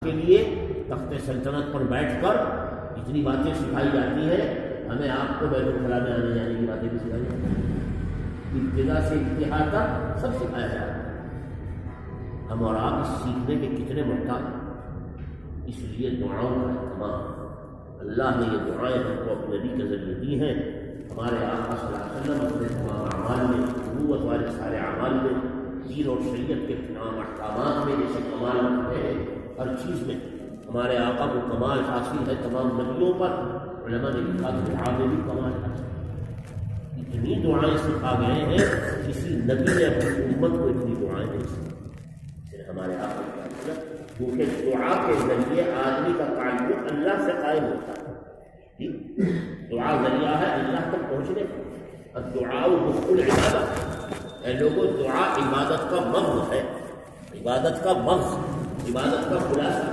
کے لیے تخت سلطنت پر بیٹھ کر اتنی باتیں سکھائی جاتی ہیں، ہمیں آپ کو بیت الخلاء میں آنے جانے کی باتیں بھی سکھائی جاتی ہیں، ابتدا سے انتہا تک سب سکھایا جاتا ہے۔ ہم اور آپ اس سیکھنے کے کتنے محتاج ہیں، اس لیے دعاؤں کا اہتمام۔ اللہ نے یہ دعائیں ہم کو اپنے نبی کے ذریعے دی ہیں۔ ہمارے آقا صلی اللہ علیہ وسلم اپنے تمام اعمال میں، نبوت والے سارے اعمال میں، دین اور شریعت کے تمام احکامات میں جیسے کمال رکھتے ہیں، ہر چیز میں ہمارے آقا کو کمال حاصل ہے۔ تمام نبیوں پر علماء نے لکھا کہ دعا میں بھی کمال حاصل ہے۔ اتنی دعائیں سکھا گئے ہیں، کسی نبی نے اپنی امت کو اتنی دعائیں نہیں سکھائی ہمارے آقا صلی اللہ علیہ وسلم، کیونکہ دعا کے ذریعے آدمی کا تعلق اللہ سے قائم ہوتا ہے۔ دعا ذریعہ ہے اللہ تک پہنچنے کا۔ الدعاء مخ العبادت، اے لوگوں دعا عبادت کا مغز ہے، عبادت کا مغز، عبادت کا خلاصہ۔